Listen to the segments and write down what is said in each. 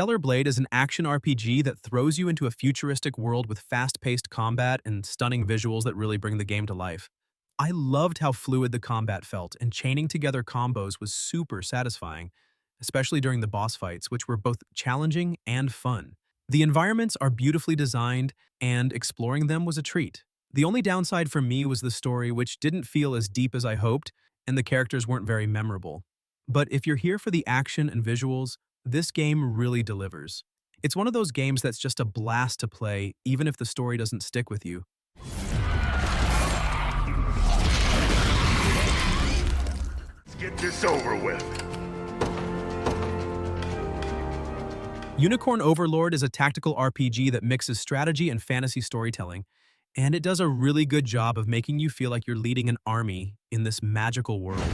Stellar Blade is an action RPG that throws you into a futuristic world with fast-paced combat and stunning visuals that really bring the game to life. I loved how fluid the combat felt, and chaining together combos was super satisfying, especially during the boss fights, which were both challenging and fun. The environments are beautifully designed, and exploring them was a treat. The only downside for me was the story, which didn't feel as deep as I hoped, and the characters weren't very memorable. But if you're here for the action and visuals, this game really delivers. It's one of those games that's just a blast to play, even if the story doesn't stick with you. Let's get this over with. Unicorn Overlord is a tactical RPG that mixes strategy and fantasy storytelling, and it does a really good job of making you feel like you're leading an army in this magical world.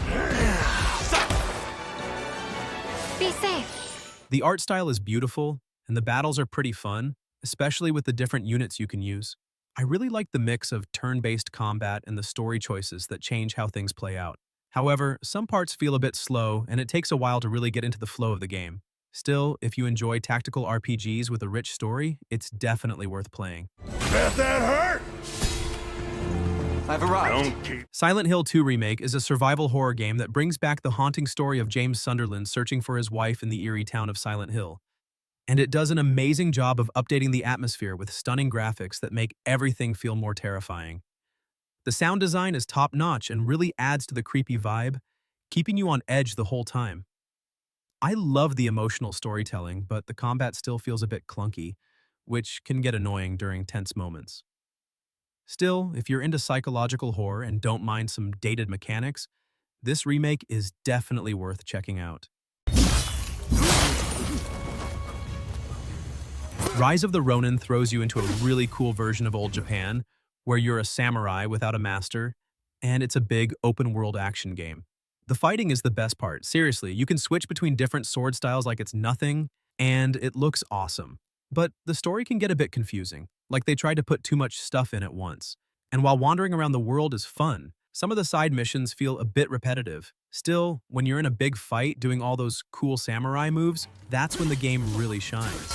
Be safe. The art style is beautiful, and the battles are pretty fun, especially with the different units you can use. I really like the mix of turn-based combat and the story choices that change how things play out. However, some parts feel a bit slow, and it takes a while to really get into the flow of the game. Still, if you enjoy tactical RPGs with a rich story, it's definitely worth playing. That hurt? I've arrived. Don't keep... Silent Hill 2 Remake is a survival horror game that brings back the haunting story of James Sunderland searching for his wife in the eerie town of Silent Hill. And it does an amazing job of updating the atmosphere with stunning graphics that make everything feel more terrifying. The sound design is top-notch and really adds to the creepy vibe, keeping you on edge the whole time. I love the emotional storytelling, but the combat still feels a bit clunky, which can get annoying during tense moments. Still, if you're into psychological horror and don't mind some dated mechanics, this remake is definitely worth checking out. Rise of the Ronin throws you into a really cool version of old Japan, where you're a samurai without a master, and it's a big open-world action game. The fighting is the best part. Seriously, you can switch between different sword styles like it's nothing, and it looks awesome. But the story can get a bit confusing, like they tried to put too much stuff in at once. And while wandering around the world is fun, some of the side missions feel a bit repetitive. Still, when you're in a big fight doing all those cool samurai moves, that's when the game really shines.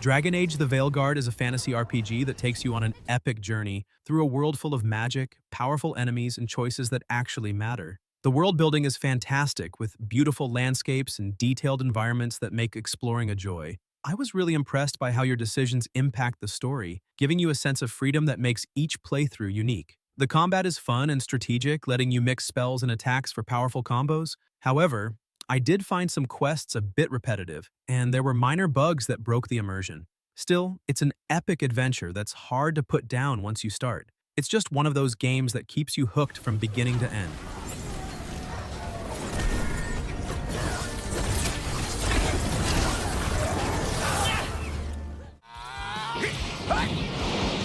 Dragon Age: The Veilguard is a fantasy RPG that takes you on an epic journey through a world full of magic, powerful enemies, and choices that actually matter. The world building is fantastic, with beautiful landscapes and detailed environments that make exploring a joy. I was really impressed by how your decisions impact the story, giving you a sense of freedom that makes each playthrough unique. The combat is fun and strategic, letting you mix spells and attacks for powerful combos. However, I did find some quests a bit repetitive, and there were minor bugs that broke the immersion. Still, it's an epic adventure that's hard to put down once you start. It's just one of those games that keeps you hooked from beginning to end.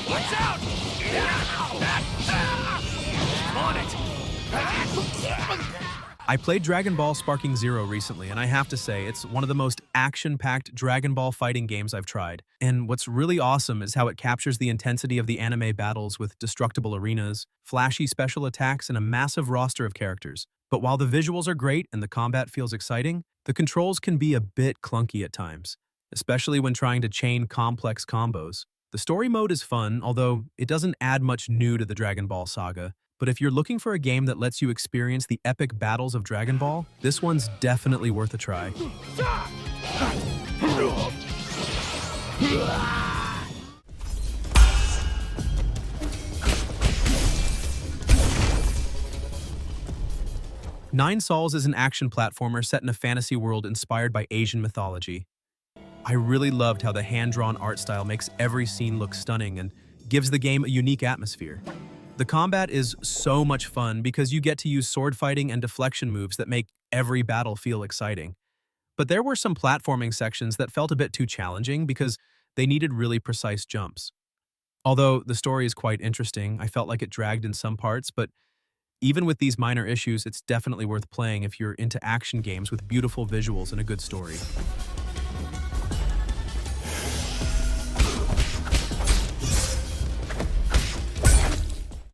Watch out! On it! I played Dragon Ball Sparking Zero recently, and I have to say, it's one of the most action-packed Dragon Ball fighting games I've tried. And what's really awesome is how it captures the intensity of the anime battles with destructible arenas, flashy special attacks, and a massive roster of characters. But while the visuals are great and the combat feels exciting, the controls can be a bit clunky at times, especially when trying to chain complex combos. The story mode is fun, although it doesn't add much new to the Dragon Ball saga. But if you're looking for a game that lets you experience the epic battles of Dragon Ball, this one's definitely worth a try. Nine Sols is an action platformer set in a fantasy world inspired by Asian mythology. I really loved how the hand-drawn art style makes every scene look stunning and gives the game a unique atmosphere. The combat is so much fun because you get to use sword fighting and deflection moves that make every battle feel exciting. But there were some platforming sections that felt a bit too challenging because they needed really precise jumps. Although the story is quite interesting, I felt like it dragged in some parts, but even with these minor issues, it's definitely worth playing if you're into action games with beautiful visuals and a good story.